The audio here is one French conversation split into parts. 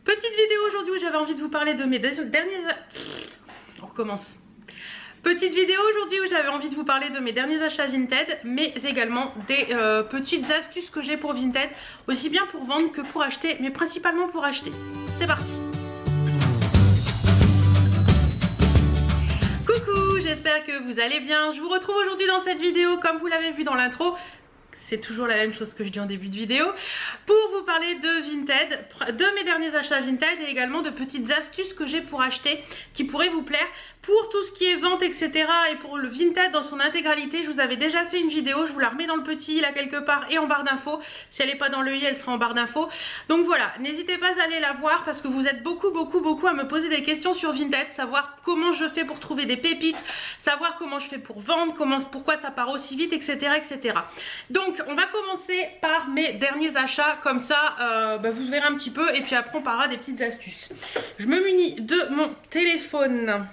Petite vidéo aujourd'hui où j'avais envie de vous parler de mes derniers... On recommence. Petite vidéo aujourd'hui où j'avais envie de vous parler de mes derniers achats Vinted, mais également des petites astuces que j'ai pour Vinted, aussi bien pour vendre que pour acheter, mais principalement pour acheter. C'est parti. Coucou, j'espère que vous allez bien. Je vous retrouve aujourd'hui dans cette vidéo, comme vous l'avez vu dans l'intro. C'est toujours la même chose que je dis en début de vidéo, pour vous parler de Vinted, de mes derniers achats Vinted et également de petites astuces que j'ai pour acheter qui pourraient vous plaire pour tout ce qui est vente, etc. et pour le Vinted dans son intégralité. Je vous avais déjà fait une vidéo, je vous la remets dans le petit là quelque part et en barre d'infos. Si elle n'est pas dans le i, elle sera en barre d'infos. Donc voilà, n'hésitez pas à aller la voir parce que vous êtes beaucoup à me poser des questions sur Vinted, savoir comment je fais pour trouver des pépites, savoir comment je fais pour vendre, pourquoi ça part aussi vite, etc. etc. Donc on va commencer par mes derniers achats, comme ça vous verrez un petit peu et puis après on parlera des petites astuces. Je me munis de mon téléphone.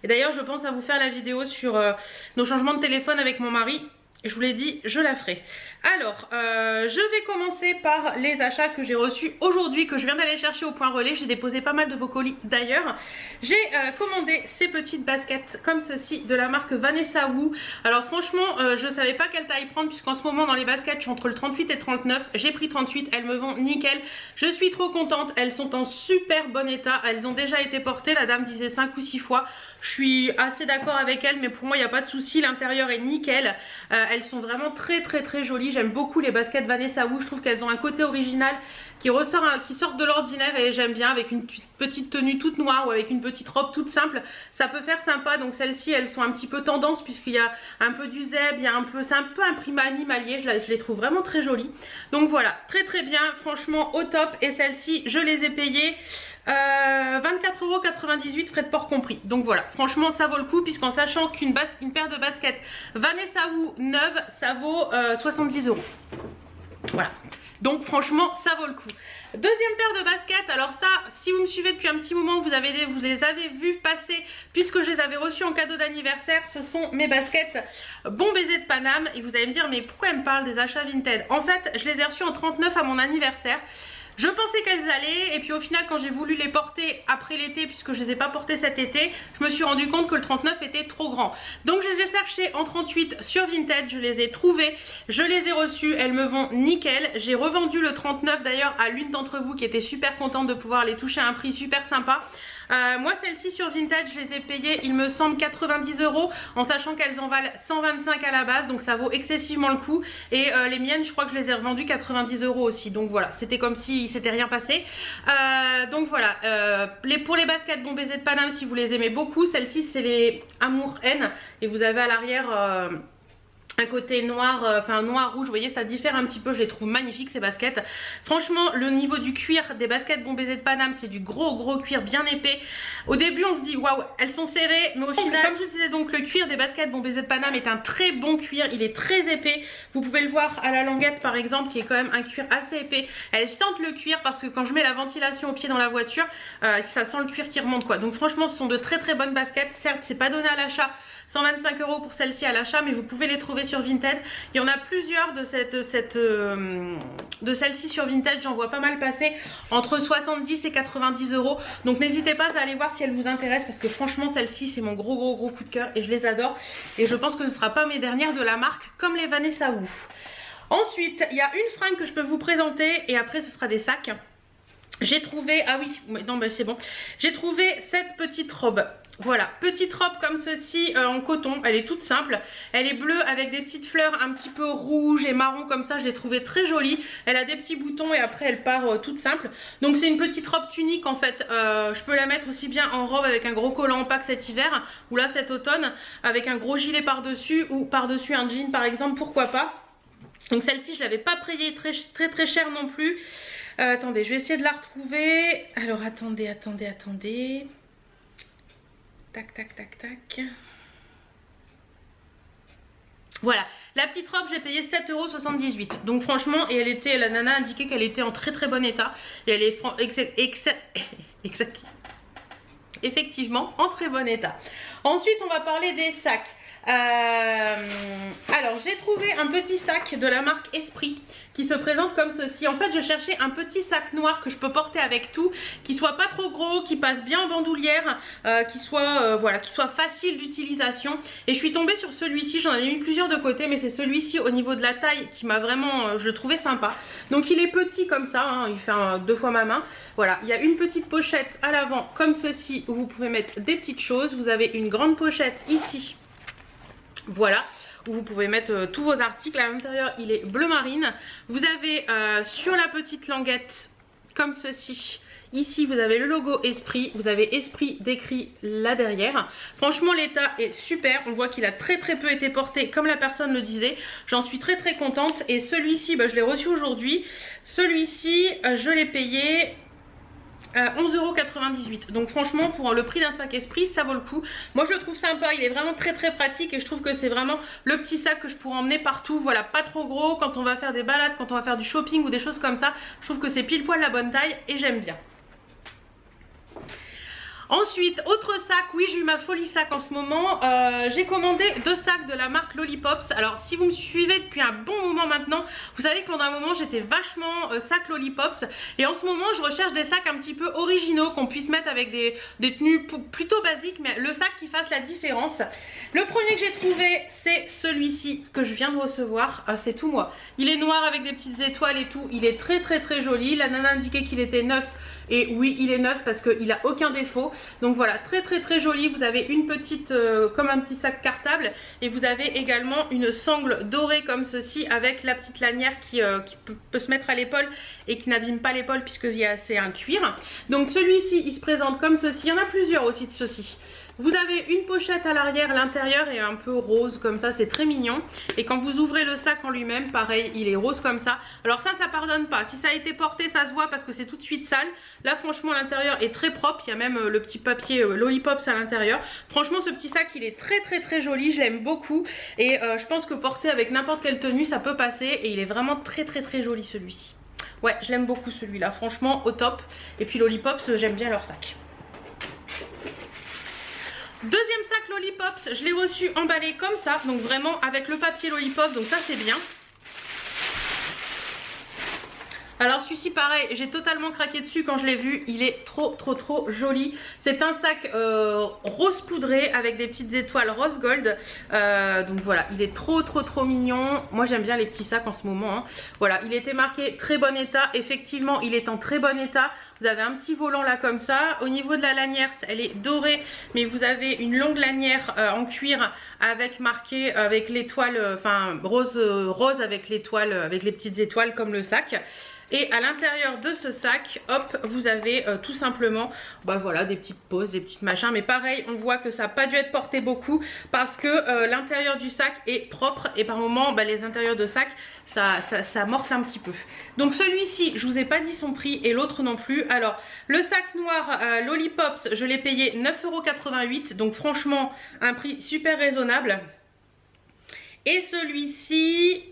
Et d'ailleurs je pense à vous faire la vidéo sur nos changements de téléphone avec mon mari. Je vous l'ai dit, je la ferai. Alors, je vais commencer par les achats que j'ai reçus aujourd'hui, que je viens d'aller chercher au point relais. J'ai déposé pas mal de vos colis d'ailleurs. J'ai commandé ces petites baskets comme ceci de la marque Vanessa Wu. Alors franchement, je savais pas quelle taille prendre puisqu'en ce moment dans les baskets, je suis entre le 38 et 39. J'ai pris 38, elles me vont nickel. Je suis trop contente, elles sont en super bon état. Elles ont déjà été portées, la dame disait 5 ou 6 fois. Je suis assez d'accord avec elle, mais pour moi il n'y a pas de souci, l'intérieur est nickel. Elles sont vraiment très jolies. J'aime beaucoup les baskets Vanessa Wu, je trouve qu'elles ont un côté original qui sort de l'ordinaire et j'aime bien avec une petite tenue toute noire ou avec une petite robe toute simple. Ça peut faire sympa, donc celles-ci elles sont un petit peu tendance puisqu'il y a un peu du zèbre, c'est un peu un primat animalier, je les trouve vraiment très jolies. Donc voilà, très bien, franchement au top. Et celles-ci je les ai payées 24,98 € frais de port compris. Donc voilà, franchement ça vaut le coup puisqu'en sachant qu'une paire de baskets Vanessa Wu neuve ça vaut 70 €. Voilà, donc franchement ça vaut le coup. Deuxième paire de baskets, alors ça si vous me suivez depuis un petit moment vous les avez vues passer puisque je les avais reçues en cadeau d'anniversaire. Ce sont mes baskets Bon Baiser de Paname et vous allez me dire mais pourquoi elle me parle des achats Vinted? En fait je les ai reçues en 39 à mon anniversaire. Je pensais qu'elles allaient et puis au final quand j'ai voulu les porter après l'été, puisque je les ai pas portées cet été, je me suis rendu compte que le 39 était trop grand. Donc je les ai cherchées en 38 sur Vinted, je les ai trouvées, je les ai reçues, elles me vont nickel. J'ai revendu le 39 d'ailleurs à l'une d'entre vous qui était super contente de pouvoir les toucher à un prix super sympa. Moi celles-ci sur Vinted je les ai payées il me semble 90 € en sachant qu'elles en valent 125 à la base, donc ça vaut excessivement le coup. Et les miennes je crois que je les ai revendues 90 € aussi, donc voilà, c'était comme si s'était rien passé. Donc voilà, pour les baskets Bon Baiser de Paname, si vous les aimez beaucoup, celles-ci c'est les Amour-Haine et vous avez à l'arrière un côté noir, enfin noir rouge, vous voyez ça diffère un petit peu, je les trouve magnifiques ces baskets. Franchement le niveau du cuir des baskets Bon Baiser de Paname, c'est du gros cuir bien épais. Au début on se dit waouh elles sont serrées, mais au final comme je vous disais, donc le cuir des baskets Bon Baiser de Paname est un très bon cuir, il est très épais. Vous pouvez le voir à la languette par exemple qui est quand même un cuir assez épais. Elles sentent le cuir parce que quand je mets la ventilation au pied dans la voiture, ça sent le cuir qui remonte quoi. Donc franchement ce sont de très bonnes baskets. Certes c'est pas donné à l'achat, 125 € pour celle-ci à l'achat, mais vous pouvez les trouver sur Vinted. Il y en a plusieurs de celles-ci sur Vinted, j'en vois pas mal passer entre 70 et 90 €. Donc n'hésitez pas à aller voir si elles vous intéressent parce que franchement celle-ci c'est mon gros coup de cœur et je les adore. Et je pense que ce ne sera pas mes dernières de la marque comme les Vanessa Wu. Ensuite il y a une fringue que je peux vous présenter et après ce sera des sacs. J'ai trouvé, ah oui, non bah c'est bon, j'ai trouvé cette petite robe. Voilà, petite robe comme ceci en coton, elle est toute simple, elle est bleue avec des petites fleurs un petit peu rouges et marron comme ça, je l'ai trouvée très jolie. Elle a des petits boutons et après elle part toute simple. Donc c'est une petite robe tunique en fait, je peux la mettre aussi bien en robe avec un gros collant en pack cet hiver ou là cet automne avec un gros gilet par dessus ou par dessus un jean par exemple, pourquoi pas. Donc celle-ci je l'avais pas payée très cher non plus. Attendez, je vais essayer de la retrouver. Alors attendez. Tac. Voilà, la petite robe j'ai payé 7,78 €. Donc franchement, et la nana a indiqué qu'elle était en très bon état. Et elle est effectivement en très bon état. Ensuite on va parler des sacs. Alors j'ai trouvé un petit sac de la marque Esprit qui se présente comme ceci. En fait je cherchais un petit sac noir que je peux porter avec tout, qui soit pas trop gros, qui passe bien en bandoulière, qui soit voilà, qui soit facile d'utilisation. Et je suis tombée sur celui-ci, j'en avais mis plusieurs de côté, mais c'est celui-ci au niveau de la taille qui m'a vraiment, je le trouvais sympa. Donc il est petit comme ça, hein, il fait deux fois ma main. Voilà, il y a une petite pochette à l'avant comme ceci où vous pouvez mettre des petites choses. Vous avez une grande pochette ici. Voilà, où vous pouvez mettre tous vos articles. À l'intérieur il est bleu marine. Vous avez sur la petite languette comme ceci, ici vous avez le logo Esprit, vous avez Esprit décrit là derrière. Franchement l'état est super, on voit qu'il a très peu été porté comme la personne le disait. J'en suis très contente. Et celui-ci bah, je l'ai reçu aujourd'hui. Celui-ci je l'ai payé 11,98 €. Donc franchement pour le prix d'un sac Esprit ça vaut le coup. Moi je le trouve sympa, il est vraiment très pratique et je trouve que c'est vraiment le petit sac que je pourrais emmener partout. Voilà, pas trop gros quand on va faire des balades, quand on va faire du shopping ou des choses comme ça. Je trouve que c'est pile poil la bonne taille et j'aime bien. Ensuite, autre sac, oui j'ai eu ma folie sac en ce moment, j'ai commandé 2 sacs de la marque Lollipops. Alors si vous me suivez depuis un bon moment maintenant, vous savez que pendant un moment j'étais vachement sac Lollipops. Et en ce moment je recherche des sacs un petit peu originaux, qu'on puisse mettre avec des tenues plutôt basiques, mais le sac qui fasse la différence. Le premier que j'ai trouvé c'est celui-ci que je viens de recevoir, c'est tout moi. Il est noir avec des petites étoiles et tout, il est très joli. La nana indiquait qu'il était neuf. Et oui il est neuf parce qu'il n'a aucun défaut. Donc voilà, très joli. Vous avez une petite comme un petit sac cartable. Et vous avez également une sangle dorée comme ceci, avec la petite lanière qui peut se mettre à l'épaule et qui n'abîme pas l'épaule puisque c'est un cuir. Donc celui-ci il se présente comme ceci. Il y en a plusieurs aussi de ceci. Vous avez une pochette à l'arrière, l'intérieur est un peu rose comme ça, c'est très mignon. Et quand vous ouvrez le sac en lui-même, pareil, il est rose comme ça. Alors ça pardonne pas. Si ça a été porté, ça se voit parce que c'est tout de suite sale. Là franchement l'intérieur est très propre, il y a même le petit papier Lollipops à l'intérieur. Franchement ce petit sac il est très joli, je l'aime beaucoup. Et je pense que porter avec n'importe quelle tenue ça peut passer. Et il est vraiment très joli celui-ci. Ouais, je l'aime beaucoup celui-là, franchement au top. Et puis Lollipops, j'aime bien leur sac. Deuxième sac Lollipops, je l'ai reçu emballé comme ça, donc vraiment avec le papier Lollipops, donc ça c'est bien. Alors celui-ci pareil, j'ai totalement craqué dessus quand je l'ai vu, il est trop joli. C'est un sac rose poudré avec des petites étoiles rose gold. Donc voilà, il est trop mignon. Moi j'aime bien les petits sacs en ce moment, hein. Voilà, il était marqué très bon état, effectivement il est en très bon état. Vous avez un petit volant là comme ça. Au niveau de la lanière, elle est dorée, mais vous avez une longue lanière en cuir avec marqué avec l'étoile, enfin rose avec l'étoile, avec les petites étoiles comme le sac. Et à l'intérieur de ce sac, hop, vous avez tout simplement, bah voilà, des petites poses, des petites machins. Mais pareil, on voit que ça n'a pas dû être porté beaucoup parce que l'intérieur du sac est propre. Et par moment, bah, les intérieurs de sac, ça morfle un petit peu. Donc celui-ci, je vous ai pas dit son prix et l'autre non plus. Alors, le sac noir Lollipops, je l'ai payé 9,88 €. Donc franchement, un prix super raisonnable. Et celui-ci...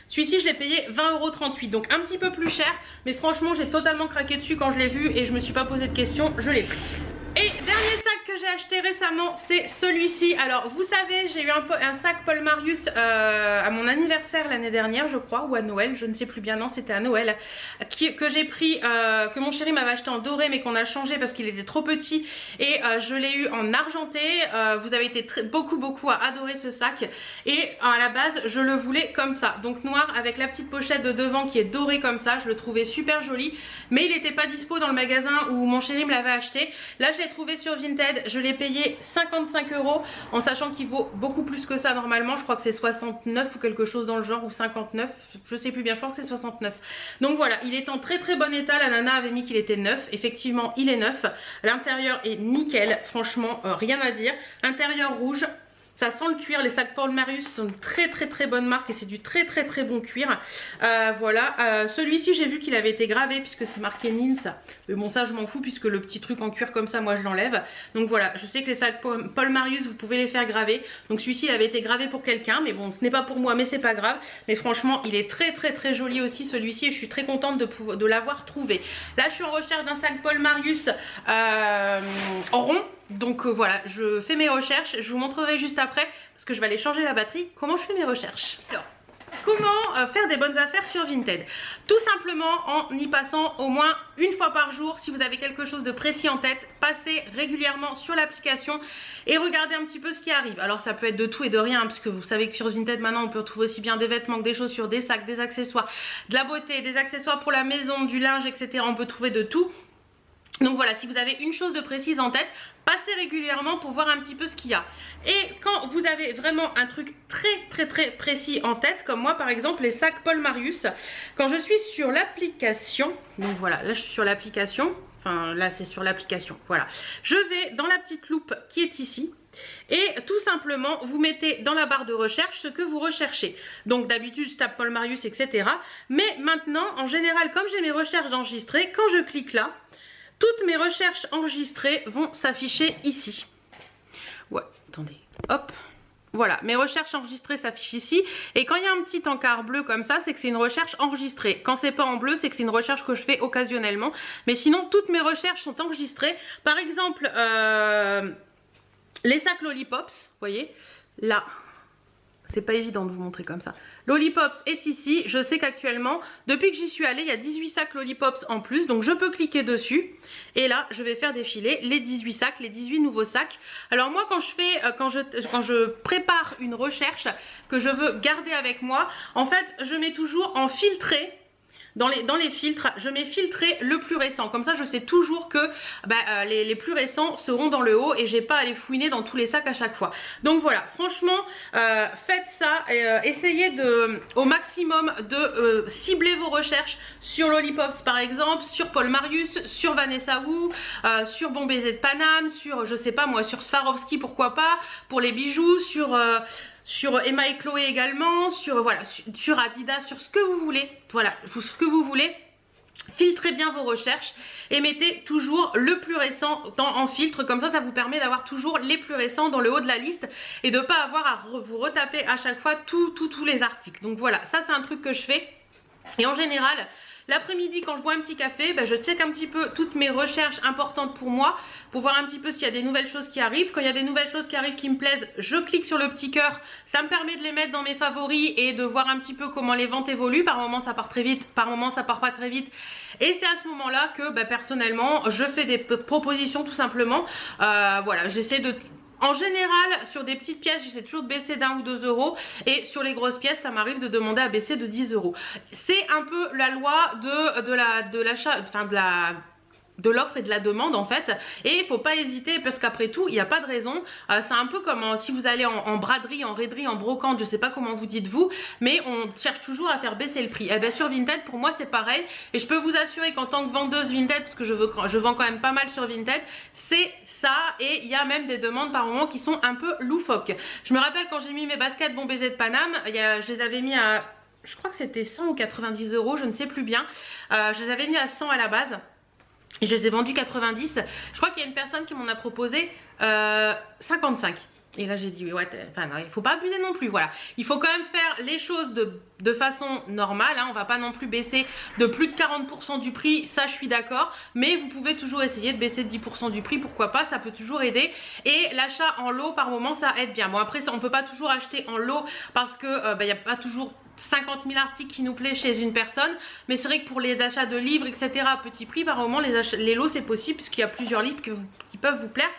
Celui-ci je l'ai payé 20,38 €, donc un petit peu plus cher. Mais franchement j'ai totalement craqué dessus quand je l'ai vu et je me suis pas posé de questions, je l'ai pris. Et dernier sac que j'ai acheté récemment, c'est celui-ci. Alors vous savez, j'ai eu un sac Paul Marius à mon anniversaire l'année dernière je crois, ou à Noël, je ne sais plus bien, non c'était à Noël, que j'ai pris, que mon chéri m'avait acheté en doré mais qu'on a changé parce qu'il était trop petit. Et je l'ai eu en argenté. Vous avez été beaucoup à adorer ce sac. Et à la base je le voulais comme ça, donc noir avec la petite pochette de devant qui est dorée comme ça. Je le trouvais super joli, mais il n'était pas dispo dans le magasin où mon chéri me l'avait acheté. Là je l'ai trouvé sur Vinted, je l'ai payé 55 € en sachant qu'il vaut beaucoup plus que ça normalement. Je crois que c'est 69 ou quelque chose dans le genre, ou 59, je sais plus bien, je crois que c'est 69. Donc voilà, il est en très bon état. La nana avait mis qu'il était neuf, effectivement il est neuf. L'intérieur est nickel, franchement rien à dire. Intérieur rouge. Ça sent le cuir, les sacs Paul Marius sont une très bonne marque et c'est du très bon cuir. Voilà, celui-ci j'ai vu qu'il avait été gravé puisque c'est marqué Nins. Mais bon ça je m'en fous puisque le petit truc en cuir comme ça moi je l'enlève. Donc voilà, je sais que les sacs Paul Marius vous pouvez les faire graver. Donc celui-ci il avait été gravé pour quelqu'un, mais bon ce n'est pas pour moi mais c'est pas grave. Mais franchement il est très joli aussi celui-ci et je suis très contente de l'avoir trouvé. Là je suis en recherche d'un sac Paul Marius en rond. Donc voilà, je fais mes recherches, je vous montrerai juste après parce que je vais aller changer la batterie, comment je fais mes recherches. Alors, comment faire des bonnes affaires sur Vinted? Tout simplement en y passant au moins une fois par jour. Si vous avez quelque chose de précis en tête, passez régulièrement sur l'application et regardez un petit peu ce qui arrive. Alors ça peut être de tout et de rien, hein, puisque vous savez que sur Vinted maintenant on peut retrouver aussi bien des vêtements que des chaussures, des sacs, des accessoires, de la beauté, des accessoires pour la maison, du linge, etc. On peut trouver de tout. Donc voilà, si vous avez une chose de précise en tête, passez régulièrement pour voir un petit peu ce qu'il y a. Et quand vous avez vraiment un truc très précis en tête, comme moi par exemple les sacs Paul Marius, quand je suis sur l'application, donc voilà, là je suis sur l'application, enfin là c'est sur l'application, voilà. Je vais dans la petite loupe qui est ici. Et tout simplement vous mettez dans la barre de recherche ce que vous recherchez. Donc d'habitude je tape Paul Marius, etc. Mais maintenant en général, comme j'ai mes recherches enregistrées, quand je clique là, toutes mes recherches enregistrées vont s'afficher ici. Ouais, attendez, hop. Voilà, mes recherches enregistrées s'affichent ici. Et quand il y a un petit encart bleu comme ça, c'est que c'est une recherche enregistrée. Quand c'est pas en bleu, c'est que c'est une recherche que je fais occasionnellement. Mais sinon, toutes mes recherches sont enregistrées. Par exemple, les sacs Lollipops, vous voyez, là. C'est pas évident de vous montrer comme ça. Lollipops est ici. Je sais qu'actuellement, depuis que j'y suis allée, il y a 18 sacs Lollipops en plus. Donc je peux cliquer dessus. Et là, je vais faire défiler les 18 sacs, les 18 nouveaux sacs. Alors moi, quand je prépare une recherche que je veux garder avec moi, en fait, je mets toujours en filtré. Dans les filtres, je mets filtré le plus récent. Comme ça, je sais toujours que les plus récents seront dans le haut et j'ai pas à les fouiner dans tous les sacs à chaque fois. Donc voilà, franchement, faites ça. Essayez au maximum de cibler vos recherches sur Lollipops par exemple, sur Paul Marius, sur Vanessa Wu, sur Bon Baiser de Paname, sur, je sais pas moi, sur Swarovski pourquoi pas, pour les bijoux, sur Emma et Chloé également, voilà, sur Adidas, sur ce que vous voulez, voilà, ce que vous voulez. Filtrez bien vos recherches et mettez toujours le plus récent en filtre, comme ça vous permet d'avoir toujours les plus récents dans le haut de la liste et de ne pas avoir à vous retaper à chaque fois tous les articles. Donc voilà, ça c'est un truc que je fais et en général l'après-midi quand je bois un petit café, je check un petit peu toutes mes recherches importantes pour moi, pour voir un petit peu s'il y a des nouvelles choses qui arrivent. Quand il y a des nouvelles choses qui arrivent qui me plaisent, je clique sur le petit cœur, ça me permet de les mettre dans mes favoris et de voir un petit peu comment les ventes évoluent. Par moment ça part très vite, par moment ça part pas très vite. Et c'est à ce moment-là que personnellement je fais des propositions tout simplement. Voilà, j'essaie de... En général, sur des petites pièces, j'essaie toujours de baisser d'1 ou 2 euros. Et sur les grosses pièces, ça m'arrive de demander à baisser de 10 euros. C'est un peu la loi de l'achat, enfin de l'offre et de la demande en fait, et il faut pas hésiter parce qu'après tout il n'y a pas de raison. C'est un peu comme si vous allez en braderie, en raiderie, en brocante, je sais pas comment vous dites vous, mais on cherche toujours à faire baisser le prix. Et bien sur Vinted pour moi c'est pareil, et je peux vous assurer qu'en tant que vendeuse Vinted, parce que je vends quand même pas mal sur Vinted, c'est ça. Et il y a même des demandes par moment qui sont un peu loufoques. Je me rappelle quand j'ai mis mes baskets Bon Baiser de Paname, je les avais mis à, je crois que c'était 100 ou 90 euros, je ne sais plus bien. Je les avais mis à 100 à la base. Et je les ai vendus 90. Je crois qu'il y a une personne qui m'en a proposé 55. Et là j'ai dit ouais, enfin non, il faut pas abuser non plus, voilà. Il faut quand même faire les choses de façon normale, hein. On va pas non plus baisser de plus de 40% du prix, ça je suis d'accord. Mais vous pouvez toujours essayer de baisser de 10% du prix, pourquoi pas, ça peut toujours aider. Et l'achat en lot par moment ça aide bien. Bon après ça, on peut pas toujours acheter en lot parce que il n'y a pas toujours 50 000 articles qui nous plaît chez une personne, mais c'est vrai que pour les achats de livres etc à petit prix par moment les lots c'est possible puisqu'il y a plusieurs livres qui peuvent vous plaire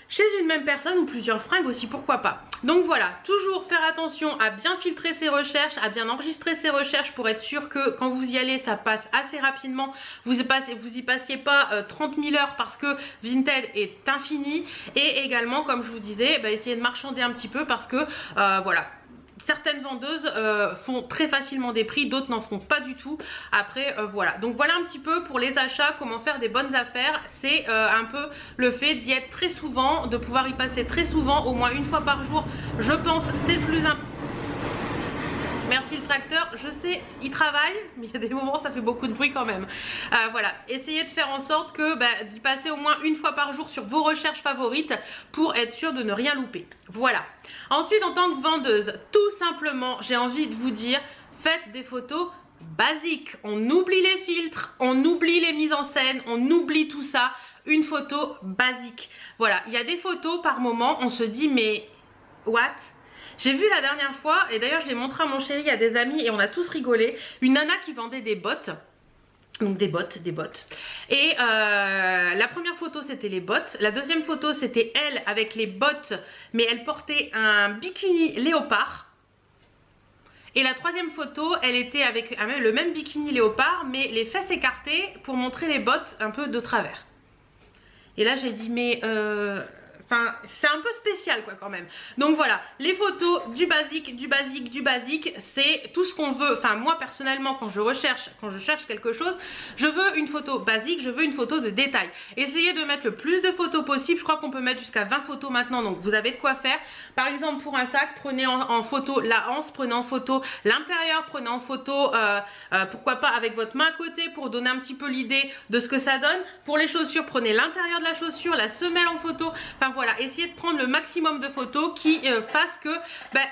chez une même personne ou plusieurs fringues aussi, pourquoi pas. Donc voilà, toujours faire attention à bien filtrer ses recherches, à bien enregistrer ses recherches pour être sûr que quand vous y allez ça passe assez rapidement, vous y passiez pas 30 000 heures parce que Vinted est infini. Et également comme je vous disais, essayez de marchander un petit peu parce que voilà, certaines vendeuses font très facilement des prix, d'autres n'en font pas du tout. Après voilà, donc voilà un petit peu pour les achats, comment faire des bonnes affaires. C'est un peu le fait d'y être très souvent, de pouvoir y passer très souvent, au moins une fois par jour. Je pense c'est le plus important. Merci le tracteur, je sais, il travaille, mais il y a des moments ça fait beaucoup de bruit quand même. Voilà, essayez de faire en sorte que d'y passer au moins une fois par jour sur vos recherches favorites pour être sûr de ne rien louper. Voilà. Ensuite, en tant que vendeuse, tout simplement, j'ai envie de vous dire, faites des photos basique. On oublie les filtres, on oublie les mises en scène, on oublie tout ça. Une photo basique. Voilà, il y a des photos par moment, on se dit mais what? J'ai vu la dernière fois, et d'ailleurs je l'ai montré à mon chéri, à des amis, et on a tous rigolé, une nana qui vendait des bottes. Donc des bottes. Et la première photo c'était les bottes. La deuxième photo c'était elle avec les bottes, mais elle portait un bikini léopard. Et la troisième photo, elle était avec le même bikini léopard, mais les fesses écartées pour montrer les bottes un peu de travers. Et là j'ai dit mais enfin, c'est un peu spécial quoi quand même. Donc voilà, les photos du basique, c'est tout ce qu'on veut. Enfin moi personnellement quand je cherche quelque chose, je veux une photo basique, je veux une photo de détail. Essayez de mettre le plus de photos possible, je crois qu'on peut mettre jusqu'à 20 photos maintenant, donc vous avez de quoi faire. Par exemple pour un sac, prenez en photo la anse, prenez en photo l'intérieur, prenez en photo pourquoi pas avec votre main à côté pour donner un petit peu l'idée de ce que ça donne. Pour les chaussures, prenez l'intérieur de la chaussure, la semelle en photo, enfin voilà, essayez de prendre le maximum de photos qui fassent que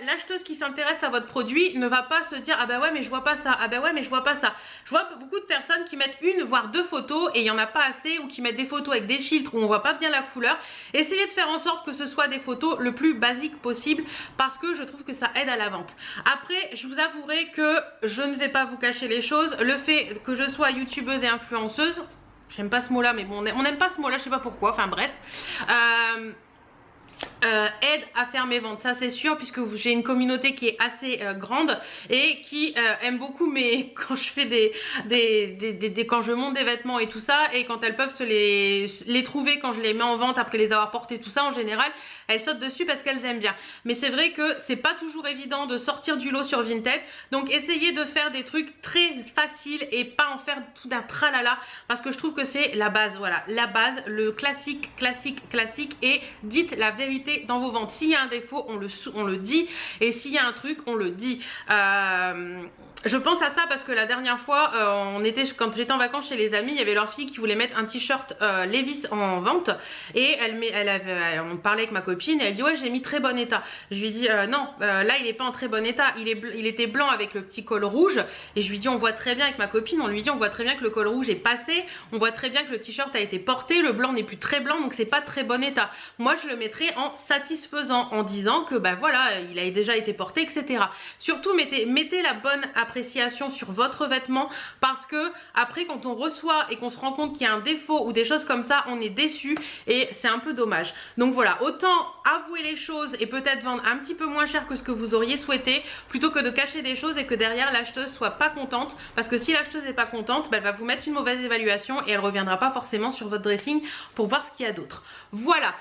l'acheteuse qui s'intéresse à votre produit ne va pas se dire ah bah ouais mais je vois pas ça, ah bah ouais mais je vois pas ça. Je vois beaucoup de personnes qui mettent une voire deux photos et il n'y en a pas assez, ou qui mettent des photos avec des filtres où on voit pas bien la couleur. Essayez de faire en sorte que ce soit des photos le plus basique possible parce que je trouve que ça aide à la vente. Après je vous avouerai que je ne vais pas vous cacher les choses, le fait que je sois youtubeuse et influenceuse, j'aime pas ce mot là mais bon on n'aime pas ce mot là, je sais pas pourquoi, enfin bref, aide à faire mes ventes, ça c'est sûr, puisque j'ai une communauté qui est assez grande et qui aime beaucoup mais quand je fais quand je monte des vêtements et tout ça, et quand elles peuvent les trouver quand je les mets en vente après les avoir portés, tout ça, en général elles sautent dessus parce qu'elles aiment bien. Mais c'est vrai que c'est pas toujours évident de sortir du lot sur Vinted, donc essayez de faire des trucs très faciles et pas en faire tout d'un tralala, parce que je trouve que c'est la base. Voilà, la base, le classique, et dites la vérité dans vos ventes. S'il y a un défaut, on le dit, et s'il y a un truc, on le dit. Je pense à ça parce que la dernière fois, quand j'étais en vacances chez les amis, il y avait leur fille qui voulait mettre un t-shirt Levi's en vente, et on parlait avec ma copine, et elle dit ouais j'ai mis très bon état. Je lui dis non, là il est pas en très bon état, il était blanc avec le petit col rouge, et je lui dis on voit très bien avec ma copine, on lui dit on voit très bien que le col rouge est passé, on voit très bien que le t-shirt a été porté, le blanc n'est plus très blanc, donc c'est pas très bon état. Moi je le mettrais en satisfaisant, en disant que voilà il a déjà été porté, etc. Surtout mettez la bonne appréciation sur votre vêtement, parce que après quand on reçoit et qu'on se rend compte qu'il y a un défaut ou des choses comme ça, on est déçu et c'est un peu dommage. Donc voilà, autant avouer les choses et peut-être vendre un petit peu moins cher que ce que vous auriez souhaité, plutôt que de cacher des choses et que derrière l'acheteuse soit pas contente, parce que si l'acheteuse n'est pas contente, elle va vous mettre une mauvaise évaluation et elle reviendra pas forcément sur votre dressing pour voir ce qu'il y a d'autre. Voilà.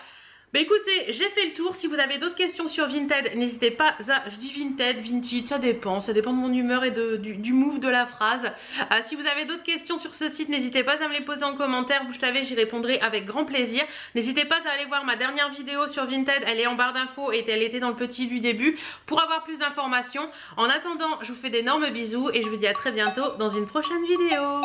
Bah écoutez, j'ai fait le tour. Si vous avez d'autres questions sur Vinted, n'hésitez pas à... Je dis Vinted, Vintage, ça dépend de mon humeur et du move de la phrase. Si vous avez d'autres questions sur ce site, n'hésitez pas à me les poser en commentaire. Vous le savez, j'y répondrai avec grand plaisir. N'hésitez pas à aller voir ma dernière vidéo sur Vinted. Elle est en barre d'infos et elle était dans le petit du début pour avoir plus d'informations. En attendant, je vous fais d'énormes bisous et je vous dis à très bientôt dans une prochaine vidéo.